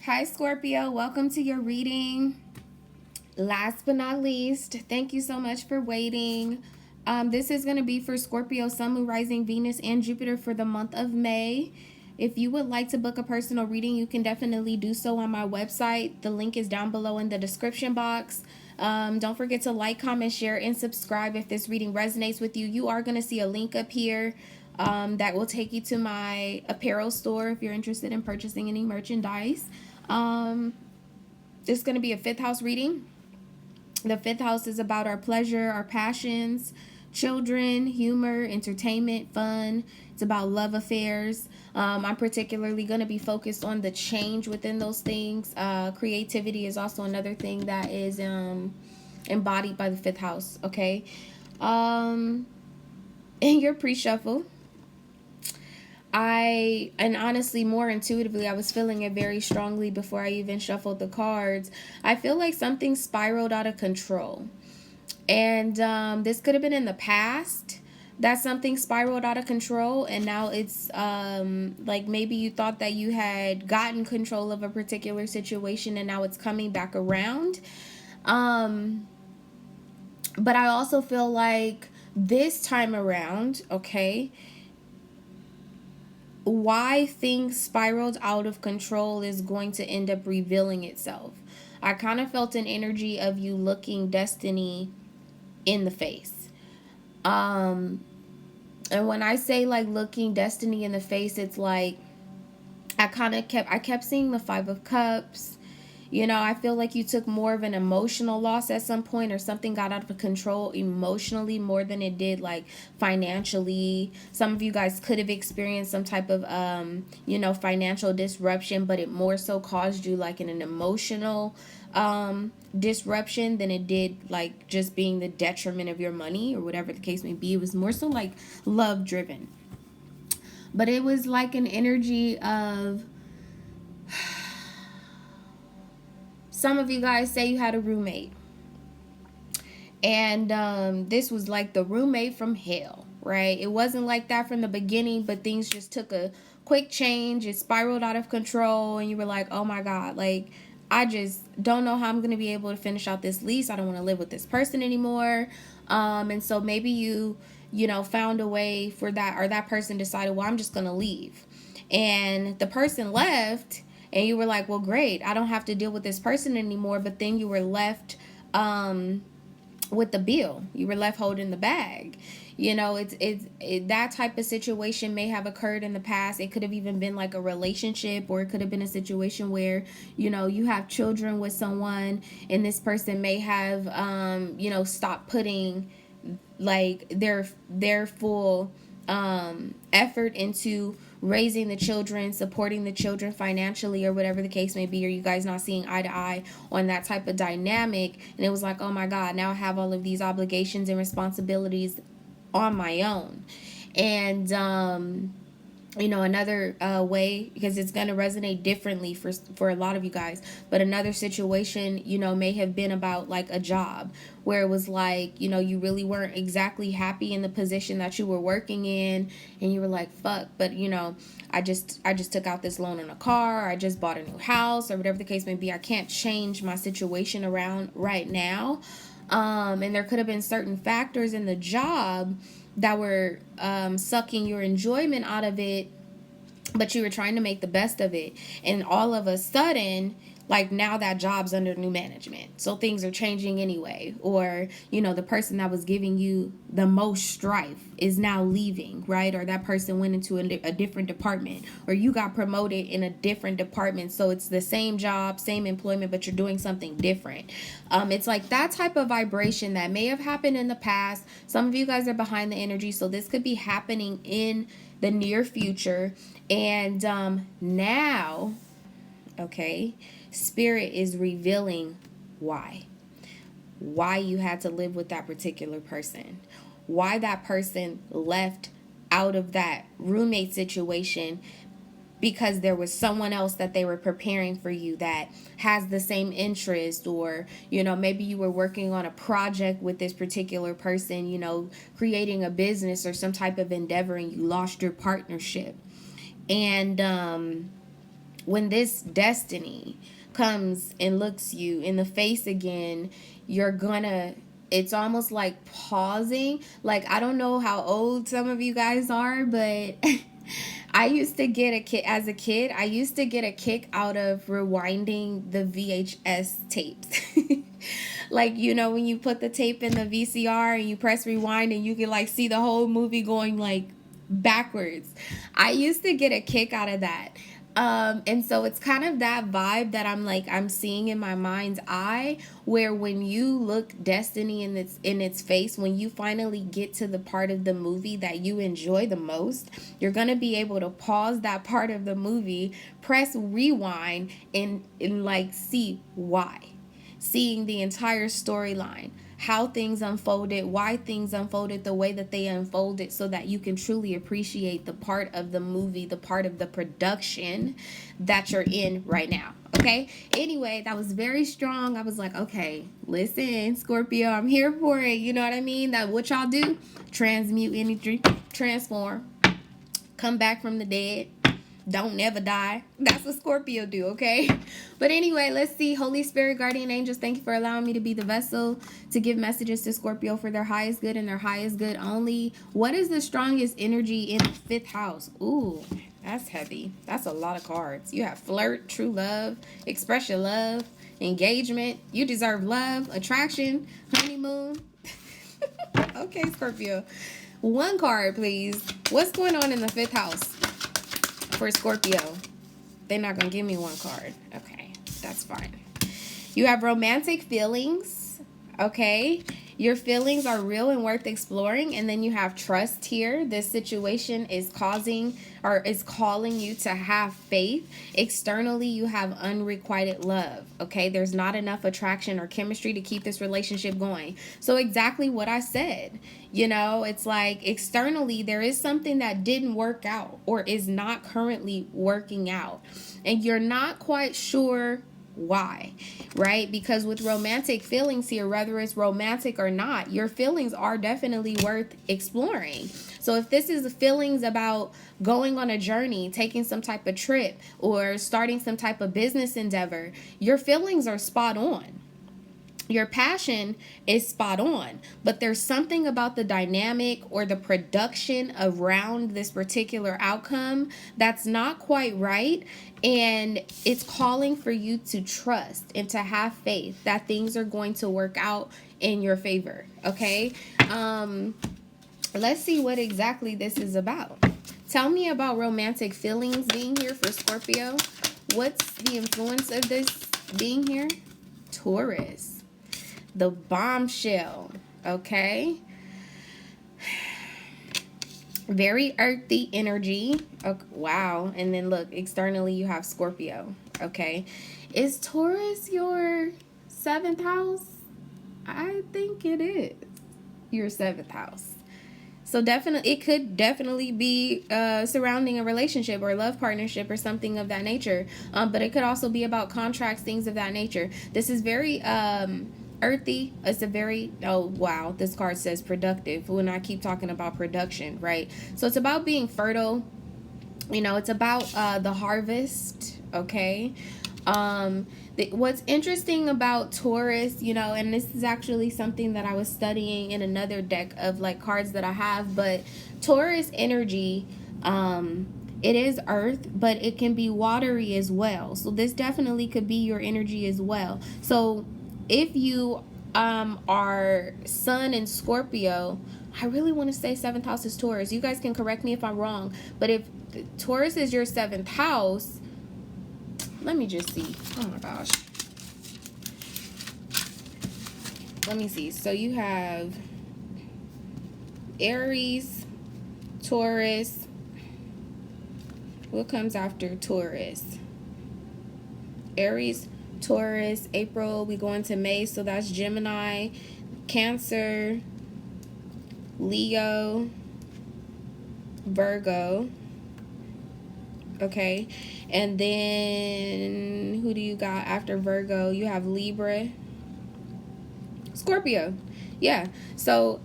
Hi, Scorpio. Welcome to your reading. Last but not least, thank you so much for waiting. This is going to be for Scorpio, Sun, Moon, Rising, Venus, and Jupiter for the month of May. If you would like to book a personal reading, you can definitely do so on my website. The link is down below in the description box. Don't forget to like, comment, share, and subscribe if this reading resonates with you. You are going to see a link up here that will take you to my apparel store if you're interested in purchasing any merchandise. This is going to be a fifth house reading. The fifth house is about our pleasure, our passions, children, humor, entertainment, fun. It's about love affairs. I'm particularly going to be focused on the change within those things. Creativity is also another thing that is embodied by the fifth house. Okay. In your pre-shuffle, and honestly, more intuitively, I was feeling it very strongly before I even shuffled the cards. I feel like something spiraled out of control. And this could have been in the past that something spiraled out of control. And now it's like maybe you thought that you had gotten control of a particular situation and now it's coming back around. But I also feel like this time around, okay, why things spiraled out of control is going to end up revealing itself. I kind of felt an energy of you looking destiny in the face. And when I say like looking destiny in the face, it's like I kept seeing the Five of Cups. You know, I feel like you took more of an emotional loss at some point, or something got out of control emotionally more than it did like financially. Some of you guys could have experienced some type of financial disruption, but it more so caused you like an emotional disruption than it did like just being the detriment of your money or whatever the case may be. It was more so like love driven. But it was like an energy of, some of you guys say you had a roommate. And this was like the roommate from hell, right? It wasn't like that from the beginning, but things just took a quick change. It spiraled out of control. And you were like, oh my God, like, I just don't know how I'm going to be able to finish out this lease. I don't want to live with this person anymore. And so maybe you found a way for that, or that person decided, well, I'm just going to leave. And the person left. And you were like, well, great, I don't have to deal with this person anymore. But then you were left with the bill. You were left holding the bag. You know, it's that type of situation may have occurred in the past. It could have even been like a relationship, or it could have been a situation where, you have children with someone, and this person may have, stopped putting like their full effort into raising the children, supporting the children financially, or whatever the case may be, or you guys not seeing eye to eye on that type of dynamic. And it was like, oh my God, now I have all of these obligations and responsibilities on my own. And another way, because it's going to resonate differently for a lot of you guys, but another situation, may have been about like a job where it was like, you really weren't exactly happy in the position that you were working in, and you were like, fuck, but I just took out this loan on a car, I just bought a new house, or whatever the case may be. I can't change my situation around right now. And there could have been certain factors in the job that were sucking your enjoyment out of it, but you were trying to make the best of it. And all of a sudden, like, now that job's under new management, so things are changing anyway. Or the person that was giving you the most strife is now leaving, right? Or that person went into a different department, or you got promoted in a different department. So it's the same job, same employment, but you're doing something different. It's like that type of vibration that may have happened in the past. Some of you guys are behind the energy, so this could be happening in the near future. And now, okay, Spirit is revealing why you had to live with that particular person, why that person left out of that roommate situation, because there was someone else that they were preparing for you that has the same interest. Or maybe you were working on a project with this particular person, creating a business or some type of endeavor, and you lost your partnership. And when this destiny comes and looks you in the face again, you're gonna, it's almost like pausing. Like, I don't know how old some of you guys are, but I used to get a kick as a kid. I used to get a kick out of rewinding the VHS tapes. Like, you know, when you put the tape in the VCR and you press rewind and you can like see the whole movie going like backwards. I used to get a kick out of that. And so it's kind of that vibe that I'm seeing in my mind's eye, where when you look destiny in its face, when you finally get to the part of the movie that you enjoy the most, you're going to be able to pause that part of the movie, press rewind, and like see why. Seeing the entire storyline, how things unfolded, why things unfolded the way that they unfolded, so that you can truly appreciate the part of the movie, the part of the production that you're in right now. Okay? Anyway, that was very strong. I was like, okay, listen, Scorpio, I'm here for it. You know what I mean? That what y'all do? Transmute energy, transform, come back from the dead. Don't never die. That's what Scorpio do, okay? But anyway, let's see. Holy Spirit, guardian angels, thank you for allowing me to be the vessel to give messages to Scorpio for their highest good and their highest good only. What is the strongest energy in the 5th house? Ooh, that's heavy. That's a lot of cards. You have flirt, true love, express your love, engagement. You deserve love, attraction, honeymoon. Okay, Scorpio. One card, please. What's going on in the 5th house for Scorpio? They're not going to give me one card. Okay, that's fine. You have romantic feelings, okay? Your feelings are real and worth exploring. And then you have trust here. This situation is causing or is calling you to have faith. Externally, you have unrequited love, okay? There's not enough attraction or chemistry to keep this relationship going. So exactly what I said. You know, it's like externally, there is something that didn't work out or is not currently working out. And you're not quite sure why, right? Because with romantic feelings here, whether it's romantic or not, your feelings are definitely worth exploring. So if this is the feelings about going on a journey, taking some type of trip, or starting some type of business endeavor, your feelings are spot on. Your passion is spot on, but there's something about the dynamic or the production around this particular outcome that's not quite right. And it's calling for you to trust and to have faith that things are going to work out in your favor. Okay. Let's see what exactly this is about. Tell me about romantic feelings being here for Scorpio. What's the influence of this being here? Taurus. The bombshell, okay? Very earthy energy. Okay, wow. And then look, externally you have Scorpio, okay? Is Taurus your 7th house? I think it is your 7th house. So definitely, it could definitely be surrounding a relationship or a love partnership or something of that nature. But it could also be about contracts, things of that nature. This is very earthy. It's a very, oh wow, this card says productive when I keep talking about production, right? So it's about being fertile. You know, it's about the harvest, okay? What's interesting about Taurus, you know, and this is actually something that I was studying in another deck of like cards that I have, but Taurus energy, it is earth, but it can be watery as well. So this definitely could be your energy as well. So if you are Sun in Scorpio, I really want to say 7th house is Taurus. You guys can correct me if I'm wrong, but if Taurus is your 7th house, let me just see. Oh my gosh. Let me see. So you have Aries, Taurus. What comes after Taurus? Aries, Taurus, April, we go into May, so that's Gemini, Cancer, Leo, Virgo. Okay, and then who do you got after Virgo? You have Libra, Scorpio. Yeah. So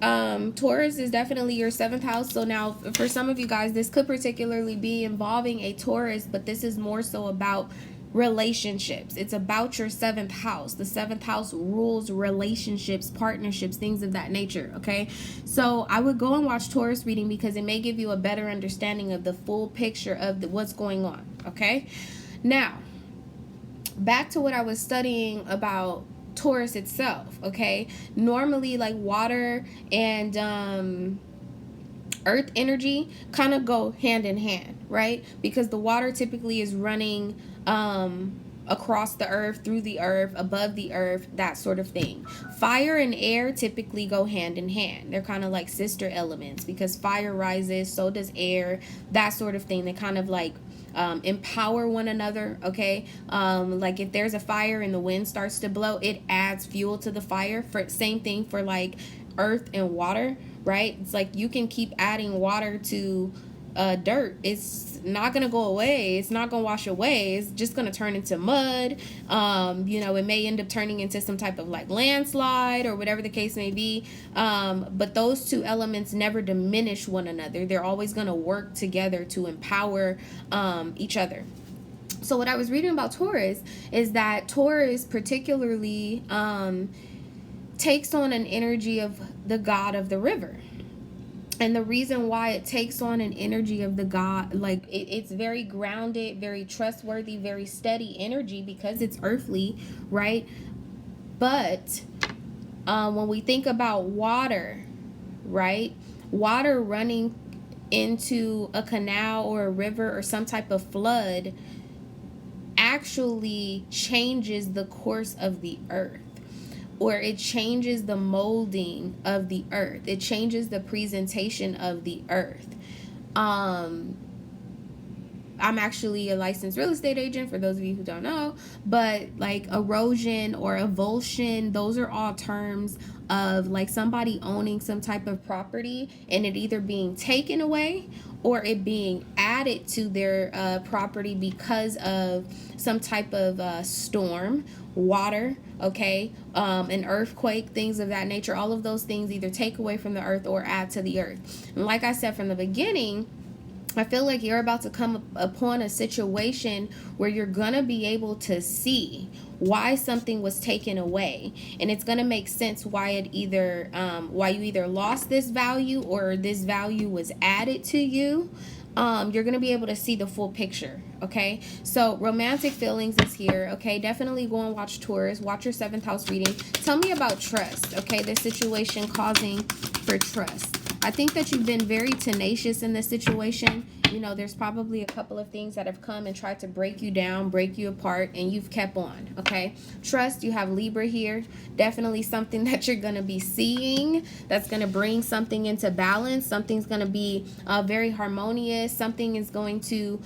Taurus is definitely your seventh house. So now for some of you guys, this could particularly be involving a Taurus, but this is more so about relationships. It's about your seventh house. The seventh house rules relationships, partnerships, things of that nature. Okay. So I would go and watch Taurus reading because it may give you a better understanding of the full picture of what's going on. Okay. Now, back to what I was studying about Taurus itself. Okay, normally like water and earth energy kind of go hand in hand, right? Because the water typically is running across the earth, through the earth, above the earth, that sort of thing. Fire and air typically go hand in hand. They're kind of like sister elements because fire rises, so does air, that sort of thing. They kind of like empower one another. Okay, like if there's a fire and the wind starts to blow, it adds fuel to the fire. For same thing for like earth and water, right? It's like you can keep adding water to dirt. It's not gonna go away. It's not gonna wash away. It's just gonna turn into mud. It may end up turning into some type of like landslide or whatever the case may be. But those two elements never diminish one another. They're always gonna work together to empower each other. So what I was reading about Taurus is that Taurus particularly takes on an energy of the god of the river. And the reason why it takes on an energy of the god, like it's very grounded, very trustworthy, very steady energy because it's earthly, right? But when we think about water, right? Water running into a canal or a river or some type of flood actually changes the course of the earth, or it changes the molding of the earth. It changes the presentation of the earth. I'm actually a licensed real estate agent, for those of you who don't know, but like erosion or avulsion, those are all terms of like somebody owning some type of property and it either being taken away or it being added to their property because of some type of storm, water, okay, an earthquake, things of that nature. All of those things either take away from the earth or add to the earth. And like I said from the beginning, I feel like you're about to come upon a situation where you're going to be able to see why something was taken away. And it's going to make sense why why you either lost this value or this value was added to you. You're going to be able to see the full picture. Okay, so romantic feelings is here. Okay, definitely go and watch Taurus. Watch your seventh house reading. Tell me about trust. Okay, this situation causing for trust. I think that you've been very tenacious in this situation. There's probably a couple of things that have come and tried to break you down, break you apart, and you've kept on. Okay, trust. You have Libra here. Definitely something that you're going to be seeing that's going to bring something into balance. Something's going to be very harmonious. Something is going to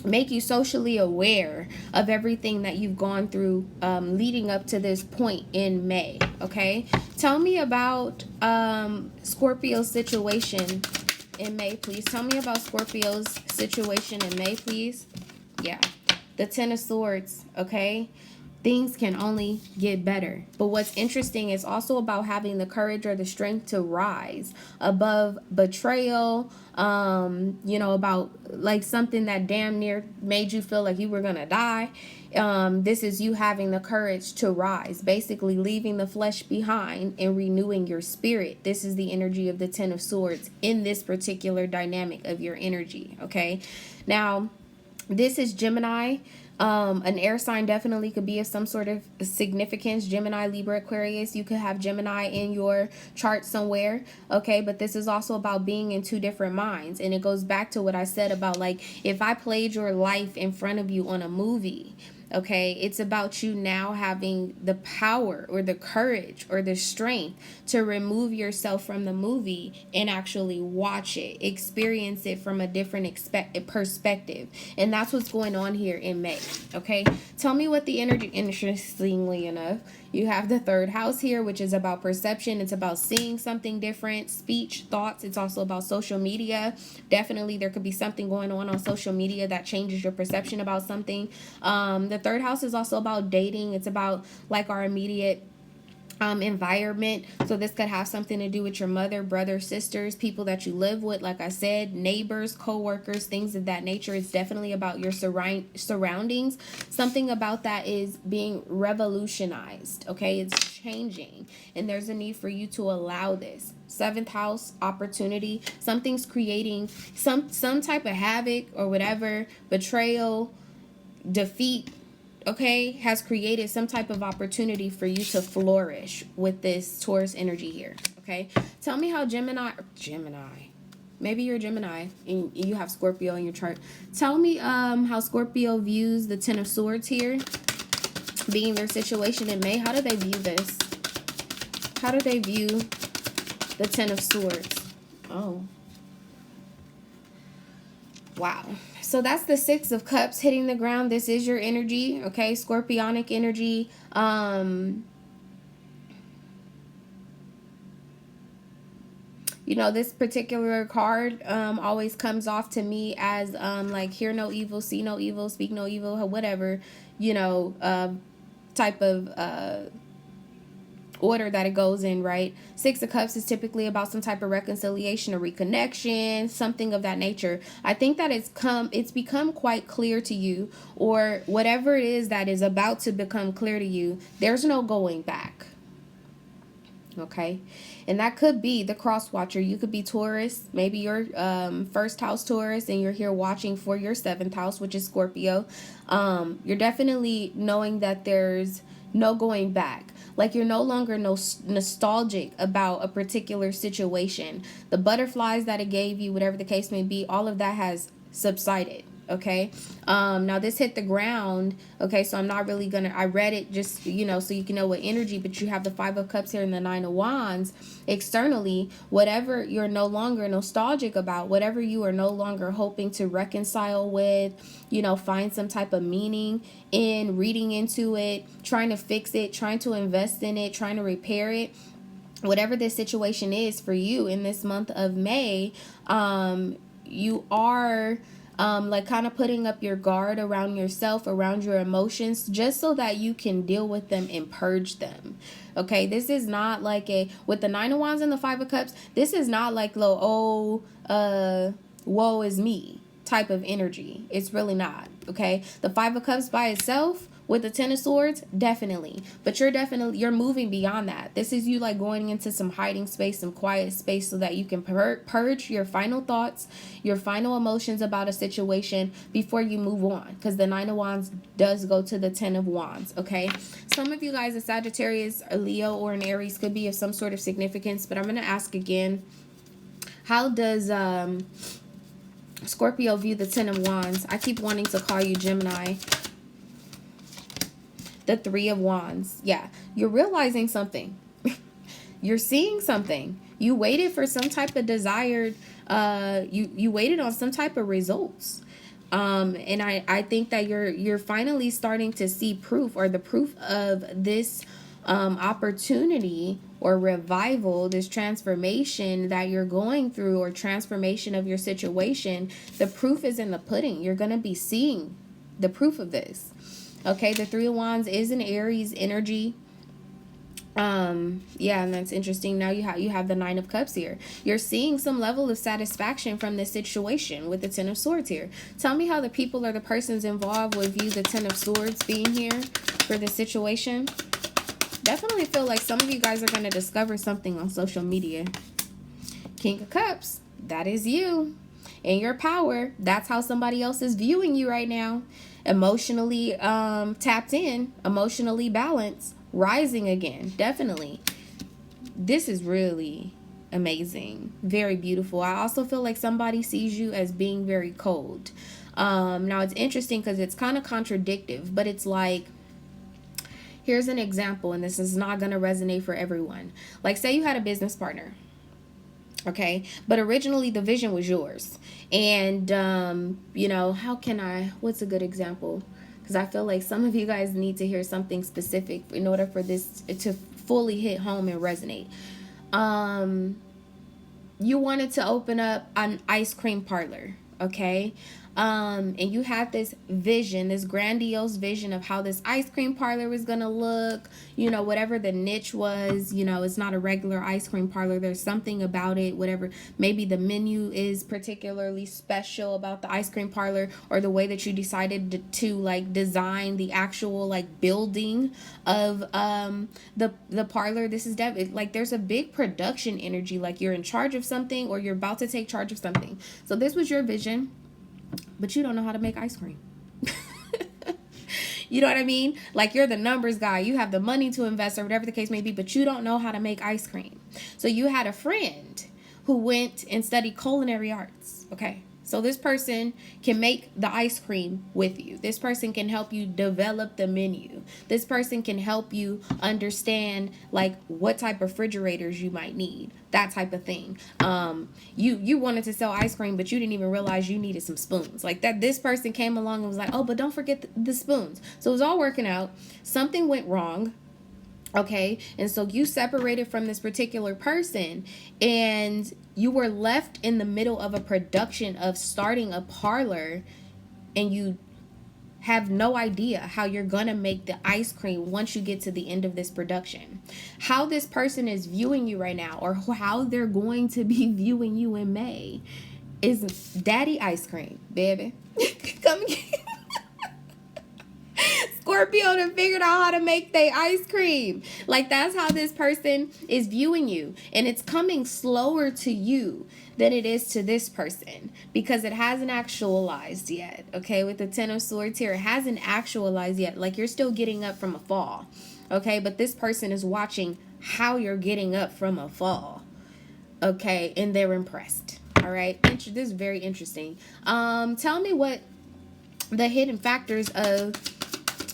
make you socially aware of everything that you've gone through leading up to this point in May. Okay, tell me about Scorpio's situation in May, please. Tell me about Scorpio's situation in May, please. Yeah, the Ten of Swords. Okay, things can only get better. But what's interesting is also about having the courage or the strength to rise above betrayal, about like something that damn near made you feel like you were gonna die. This is you having the courage to rise, basically leaving the flesh behind and renewing your spirit. This is the energy of the Ten of Swords in this particular dynamic of your energy. Okay, now this is Gemini. An air sign definitely could be of some sort of significance. Gemini, Libra, Aquarius. You could have Gemini in your chart somewhere. Okay, but this is also about being in two different minds. And it goes back to what I said about like if I played your life in front of you on a movie. Okay, it's about you now having the power or the courage or the strength to remove yourself from the movie and actually watch it, experience it from a different perspective. And that's what's going on here in May. Okay, tell me what the energy, interestingly enough, you have the third house here, which is about perception. It's about seeing something different, speech, thoughts. It's also about social media. Definitely there could be something going on social media that changes your perception about something. The third house is also about dating. It's about like our immediate environment. So this could have something to do with your mother, brother, sisters, people that you live with, like I said, neighbors, co-workers, things of that nature. It's definitely about your surroundings. Something about that is being revolutionized. Okay, it's changing, and there's a need for you to allow this. Seventh house, opportunity. Something's creating some type of havoc or whatever, betrayal, defeat, okay, has created some type of opportunity for you to flourish with this Taurus energy here. Okay, tell me how Gemini, maybe you're Gemini and you have Scorpio in your chart. Tell me how Scorpio views the Ten of Swords here, being their situation in May. How do they view this? How do they view the Ten of Swords? Oh, wow. So that's the Six of Cups hitting the ground. This is your energy, okay? Scorpionic energy. You know, this particular card always comes off to me as like hear no evil, see no evil, speak no evil, whatever, you know, type of order that it goes in, right? Six of Cups is typically about some type of reconciliation or reconnection, something of that nature. I think that it's become quite clear to you, or whatever it is that is about to become clear to you, there's no going back. Okay, and that could be the cross watcher. You could be Taurus, maybe your first house Taurus, and you're here watching for your seventh house, which is Scorpio. You're definitely knowing that there's no going back. Like you're no longer nostalgic about a particular situation. The butterflies that it gave you, whatever the case may be, all of that has subsided. Okay, now this hit the ground. Okay, so I'm not really gonna, I read it just, you know, so you can know what energy, but you have the Five of Cups here and the Nine of Wands. Externally, whatever you're no longer nostalgic about, whatever you are no longer hoping to reconcile with, you know, find some type of meaning in, reading into it, trying to fix it, trying to invest in it, trying to repair it, whatever this situation is for you in this month of May, you are like kind of putting up your guard around yourself, around your emotions, just so that you can deal with them and purge them. Okay, this is not like with the Nine of Wands and the Five of Cups, this is not like woe is me type of energy. It's really not. Okay, the Five of Cups by itself with the Ten of Swords, definitely. But you're moving beyond that. This is you like going into some hiding space, some quiet space, so that you can purge your final thoughts, your final emotions about a situation before you move on. Because the Nine of Wands does go to the Ten of Wands, okay? Some of you guys, a Sagittarius, a Leo, or an Aries could be of some sort of significance. But I'm going to ask again, how does Scorpio view the Ten of Wands? I keep wanting to call you Gemini. The Three of Wands. Yeah, you're realizing something. You're seeing something. You waited for some type of desired, you waited on some type of results. And I think that you're finally starting to see proof, or the proof of this opportunity or revival, this transformation that you're going through, or transformation of your situation. The proof is in the pudding. You're going to be seeing the proof of this. Okay, the Three of Wands is an Aries energy. Yeah, and that's interesting. Now you have the Nine of Cups here. You're seeing some level of satisfaction from this situation with the Ten of Swords here. Tell me how the people or the persons involved would view the Ten of Swords being here for this situation. Definitely feel like some of you guys are going to discover something on social media. King of Cups, that is you. In your power, that's how somebody else is viewing you right now. Emotionally tapped in, emotionally balanced, rising again. Definitely. This is really amazing. Very beautiful. I also feel like somebody sees you as being very cold. Now it's interesting because it's kind of contradictive, but it's like, here's an example, and this is not going to resonate for everyone. Like, say you had a business partner. Okay, but originally the vision was yours. And, you know, what's a good example? Because I feel like some of you guys need to hear something specific in order for this to fully hit home and resonate. You wanted to open up an ice cream parlor, okay? And you had this vision, this grandiose vision of how this ice cream parlor was gonna look, you know, whatever the niche was. You know, it's not a regular ice cream parlor, there's something about it, whatever. Maybe the menu is particularly special about the ice cream parlor, or the way that you decided to like design the actual like building of the parlor. This is like there's a big production energy, like you're in charge of something, or you're about to take charge of something. So this was your vision, but you don't know how to make ice cream. You know what I mean? Like, you're the numbers guy, you have the money to invest, or whatever the case may be, but you don't know how to make ice cream. So you had a friend who went and studied culinary arts. Okay, so this person can make the ice cream with you. This person can help you develop the menu. This person can help you understand like what type of refrigerators you might need, that type of thing. You wanted to sell ice cream, but you didn't even realize you needed some spoons. Like that, this person came along and was like, oh, but don't forget the spoons. So it was all working out. Something went wrong. Okay, and so you separated from this particular person, and you were left in the middle of a production of starting a parlor, and you have no idea how you're gonna make the ice cream once you get to the end of this production. How this person is viewing you right now, or how they're going to be viewing you in May, is daddy ice cream, baby. Come get Scorpio done figured out how to make their ice cream. Like, that's how this person is viewing you. And it's coming slower to you than it is to this person, because it hasn't actualized yet. Okay, with the Ten of Swords here, it hasn't actualized yet. Like, you're still getting up from a fall. Okay, but this person is watching how you're getting up from a fall. Okay, and they're impressed. All right, this is very interesting. Tell me what the hidden factors of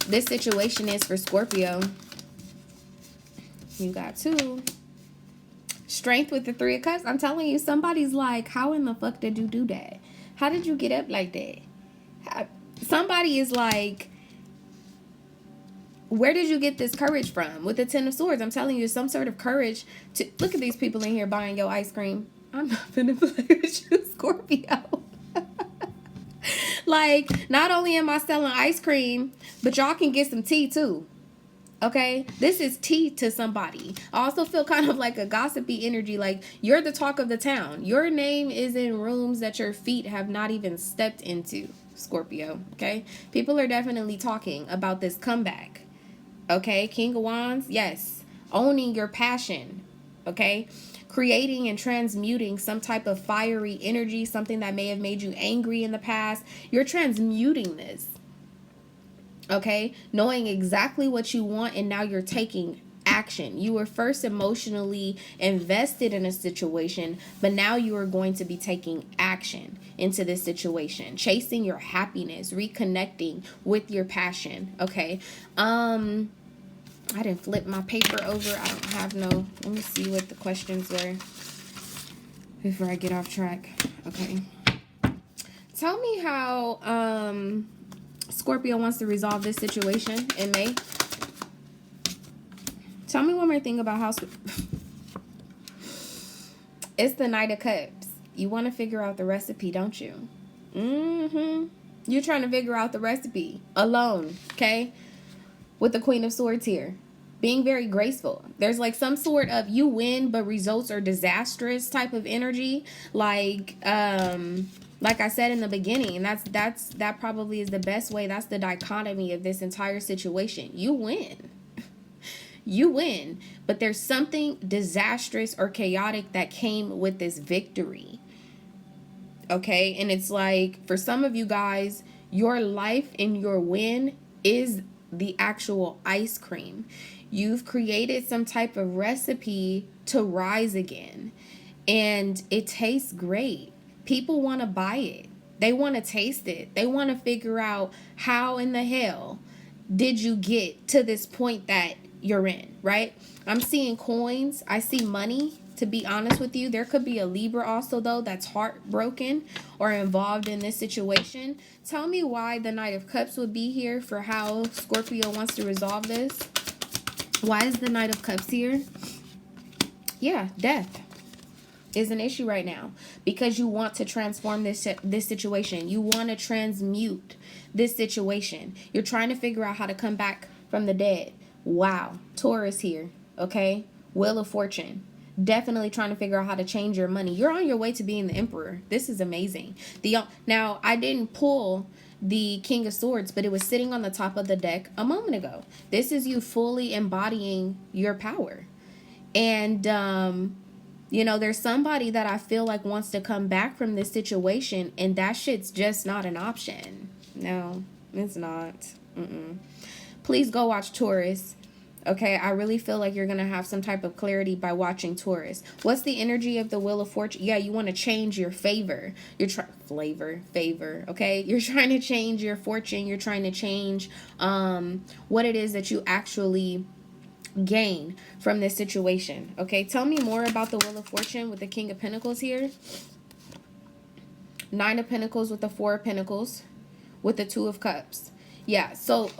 this situation is for Scorpio. You got 2. Strength with the 3 of Cups. I'm telling you, somebody's like, how in the fuck did you do that? How did you get up like that? Somebody is like, where did you get this courage from? With the 10 of Swords, I'm telling you, some sort of courage to look at these people in here buying your ice cream. I'm not gonna play with you, Scorpio. Like, not only am I selling ice cream, but y'all can get some tea too. Okay, this is tea to somebody. I also feel kind of like a gossipy energy, like you're the talk of the town. Your name is in rooms that your feet have not even stepped into, Scorpio. Okay, people are definitely talking about this comeback. Okay, King of Wands, yes, owning your passion. Okay, creating and transmuting some type of fiery energy, something that may have made you angry in the past. You're transmuting this. Okay, knowing exactly what you want, and now you're taking action. You were first emotionally invested in a situation, but now you are going to be taking action into this situation, chasing your happiness, reconnecting with your passion. Okay, I didn't flip my paper over. I don't have no. Let me see what the questions were before I get off track. Okay, tell me how Scorpio wants to resolve this situation in May. Tell me one more thing about how it's the Knight of Cups. You want to figure out the recipe, don't you? You're trying to figure out the recipe alone, okay? With the Queen of Swords here. Being very graceful. There's like some sort of you win, but results are disastrous type of energy. Like I said in the beginning, and that probably is the best way. That's the dichotomy of this entire situation. You win. You win, but there's something disastrous or chaotic that came with this victory. Okay, and it's like, for some of you guys, your life and your win is the actual ice cream. You've created some type of recipe to rise again, and it tastes great. People want to buy it. They want to taste it. They want to figure out how in the hell did you get to this point that you're in, right? I'm seeing coins. I see money, to be honest with you. There could be a Libra also, though, that's heartbroken or involved in this situation. Tell me why the Knight of Cups would be here for how Scorpio wants to resolve this. Why is the Knight of Cups here? Yeah, death. is an issue right now because you want to transform this situation. You want to transmute this situation. You're trying to figure out how to come back from the dead. Wow. Taurus here. Okay. Wheel of Fortune. Definitely trying to figure out how to change your money. You're on your way to being the emperor. This is amazing. Now, I didn't pull the King of Swords, but it was sitting on the top of the deck a moment ago. This is you fully embodying your power. And, you know, there's somebody that I feel like wants to come back from this situation, and that shit's just not an option. No, it's not. Please go watch Taurus. Okay, I really feel like you're going to have some type of clarity by watching Taurus. What's the energy of the Wheel of Fortune? Yeah, you want to change your favor. You're favor, okay? You're trying to change your fortune. You're trying to change what it is that you actually gain from this situation. Okay, tell me more about the Wheel of Fortune with the King of Pentacles here. Nine of Pentacles with the Four of Pentacles with the Two of Cups. Yeah, so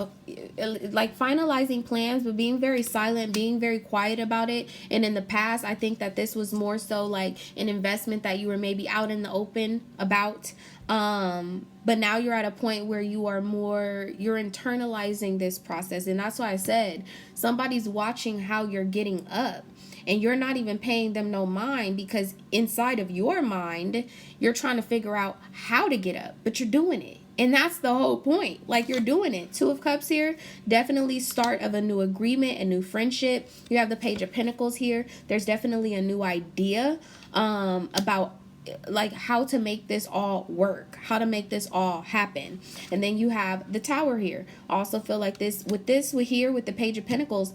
like finalizing plans, but being very silent, being very quiet about it. And in the past, I think that this was more so like an investment that you were maybe out in the open about. But now you're at a point where you're internalizing this process. And that's why I said somebody's watching how you're getting up. And you're not even paying them no mind, because inside of your mind, you're trying to figure out how to get up, but you're doing it. And that's the whole point. Like, you're doing it. Two of Cups here. Definitely start of a new agreement, a new friendship. You have the Page of Pentacles here. There's definitely a new idea about like how to make this all work, how to make this all happen. And then you have the Tower here. Also feel like with the Page of Pentacles,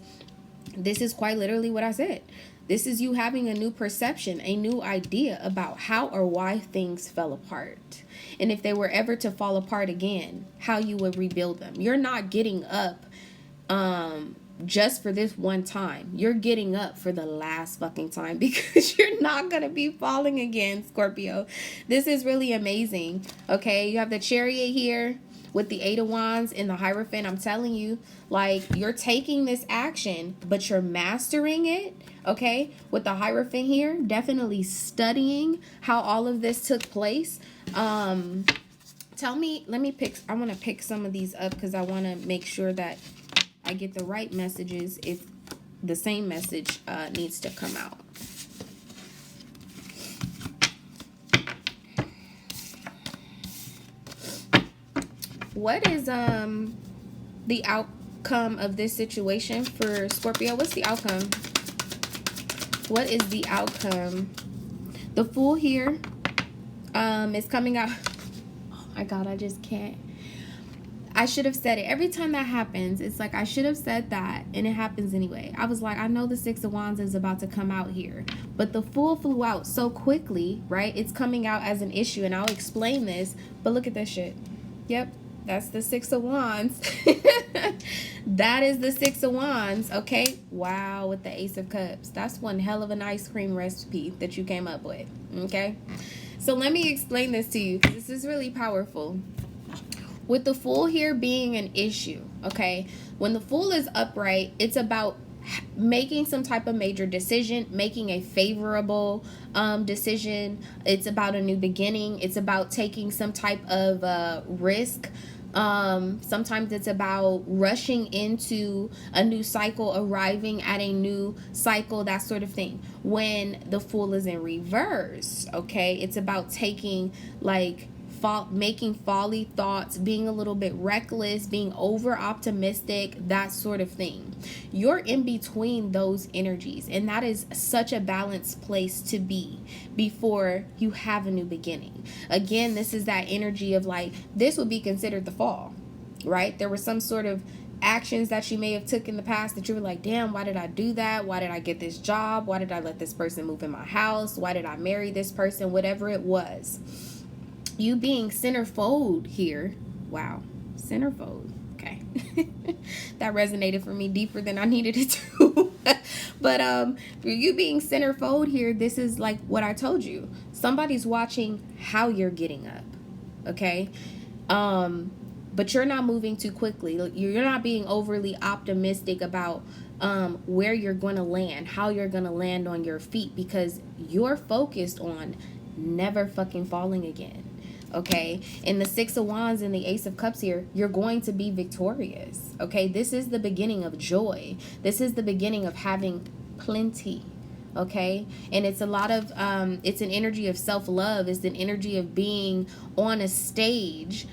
this is quite literally what I said. This is you having a new perception, a new idea about how or why things fell apart. And if they were ever to fall apart again, how you would rebuild them. You're not getting up just for this one time. You're getting up for the last fucking time, because you're not going to be falling again, Scorpio. This is really amazing. Okay, you have the Chariot here with the Eight of Wands and the Hierophant. I'm telling you, like, you're taking this action, but you're mastering it. Okay, with the Hierophant here, definitely studying how all of this took place. Tell me, I want to pick some of these up because I want to make sure that I get the right messages if the same message needs to come out. What is the outcome of this situation for Scorpio? What's the outcome? What is the outcome? The Fool here is coming out. Oh my God, I just can't. I should have said it. Every time that happens, it's like I should have said that, and it happens anyway. I was like, I know the Six of Wands is about to come out here, but the Fool flew out so quickly, right? It's coming out as an issue, and I'll explain this, but look at this shit. Yep, that's the Six of Wands. That is the Six of Wands, okay? Wow, with the Ace of Cups. That's one hell of an ice cream recipe that you came up with, okay? So let me explain this to you, because this is really powerful. With the Fool here being an issue, okay? When the Fool is upright, it's about making some type of major decision, making a favorable decision. It's about a new beginning. It's about taking some type of risk. Sometimes it's about rushing into a new cycle, arriving at a new cycle, that sort of thing. When the Fool is in reverse, okay, it's about taking like making folly thoughts, being a little bit reckless, being over optimistic, that sort of thing. You're in between those energies, and that is such a balanced place to be before you have a new beginning. Again, this is that energy of like, this would be considered the fall, right? There was some sort of actions that you may have took in the past that you were like, damn, why did I do that? Why did I get this job? Why did I let this person move in my house? Why did I marry this person? Whatever it was. You being centerfold here. Wow. Centerfold. Okay. That resonated for me deeper than I needed it to. But you being centerfold here, this is like what I told you. Somebody's watching how you're getting up. Okay. but you're not moving too quickly. You're not being overly optimistic about where you're going to land, how you're going to land on your feet, because you're focused on never fucking falling again. Okay, in the Six of Wands and the Ace of Cups here, you're going to be victorious. Okay, this is the beginning of joy. This is the beginning of having plenty. Okay, and it's a lot of it's an energy of self-love. It's an energy of being on a stage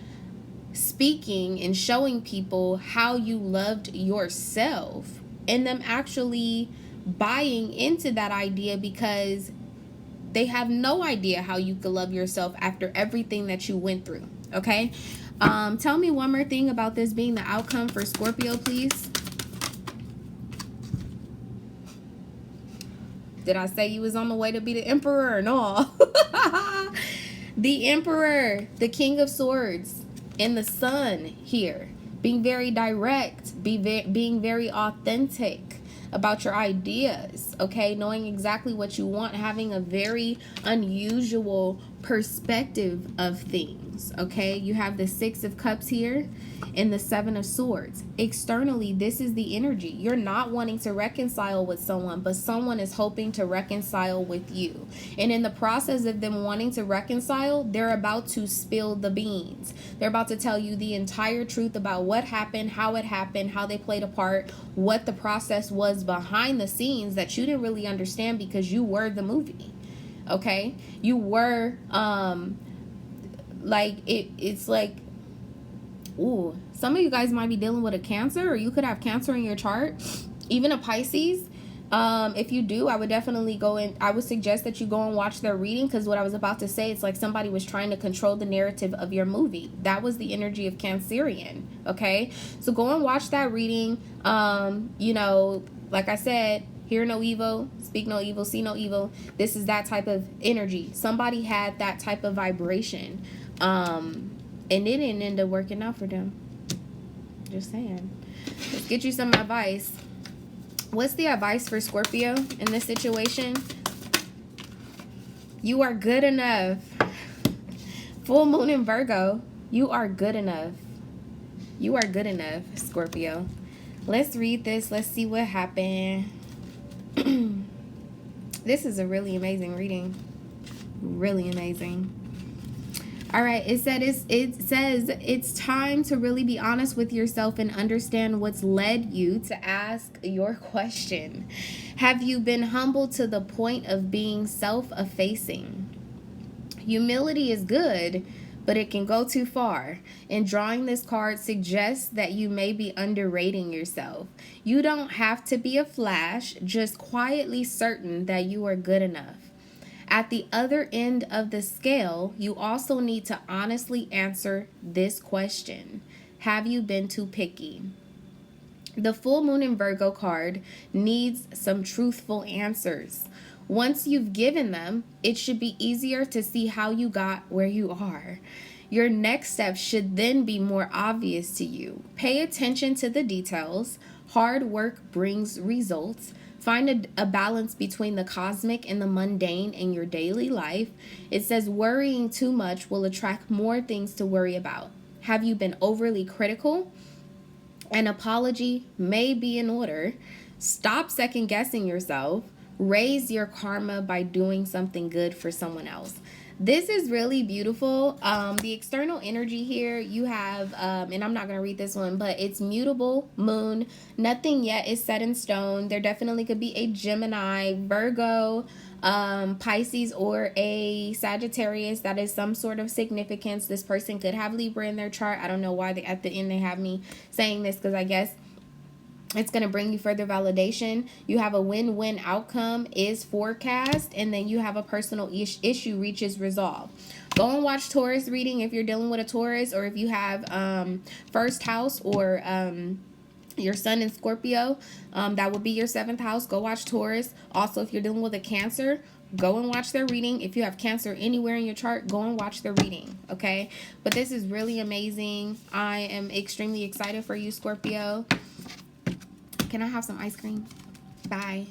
speaking and showing people how you loved yourself, and them actually buying into that idea, because they have no idea how you could love yourself after everything that you went through. Okay, tell me one more thing about this being the outcome for Scorpio, please. Did I say you was on the way to be the Emperor or no? The Emperor, the King of Swords, and the Sun here, being very direct, being very authentic about your ideas, okay? Knowing exactly what you want, having a very unusual perspective of things, okay? You have the Six of Cups here and the Seven of Swords. Externally, this is the energy. You're not wanting to reconcile with someone, but someone is hoping to reconcile with you. And in the process of them wanting to reconcile, they're about to spill the beans. They're about to tell you the entire truth about what happened, how it happened, how they played a part, what the process was behind the scenes that you didn't really understand because you were the movie. Okay? You were like it's like, ooh, some of you guys might be dealing with a Cancer, or you could have Cancer in your chart, even a Pisces. If you do, I would definitely I would suggest that you go and watch their reading, because what I was about to say, it's like somebody was trying to control the narrative of your movie. That was the energy of Cancerian. Okay, so go and watch that reading. You know, like I said, hear no evil, speak no evil, see no evil. This is that type of energy. Somebody had that type of vibration, and it didn't end up working out for them. Just saying. Let's get you some advice. What's the advice for Scorpio in this situation? You are good enough. Full moon in Virgo. You are good enough. You are good enough, Scorpio. Let's read this. Let's see what happened. This is a really amazing reading. Really amazing. All right, it says it's time to really be honest with yourself and understand what's led you to ask your question. Have you been humble to the point of being self-effacing? Humility is good, but it can go too far. And drawing this card suggests that you may be underrating yourself. You don't have to be a flash, just quietly certain that you are good enough. At the other end of the scale, you also need to honestly answer this question. Have you been too picky? The full moon in Virgo card needs some truthful answers. Once you've given them, it should be easier to see how you got where you are. Your next step should then be more obvious to you. Pay attention to the details. Hard work brings results. Find a balance between the cosmic and the mundane in your daily life. It says worrying too much will attract more things to worry about. Have you been overly critical? An apology may be in order. Stop second guessing yourself. Raise your karma by doing something good for someone else. This is really beautiful. The external energy here, you have, and I'm not going to read this one, but it's mutable moon. Nothing yet is set in stone. There definitely could be a Gemini, Virgo, Pisces, or a Sagittarius. That is some sort of significance. This person could have Libra in their chart. I don't know why at the end they have me saying this, because I guess it's going to bring you further validation. You have a win-win outcome is forecast, and then you have a personal issue reaches resolve. Go and watch Taurus reading if you're dealing with a Taurus, or if you have first house or your sun in Scorpio. That would be your 7th house. Go watch Taurus. Also, if you're dealing with a Cancer, go and watch their reading. If you have Cancer anywhere in your chart, go and watch their reading, okay? But this is really amazing. I am extremely excited for you, Scorpio. Can I have some ice cream? Bye.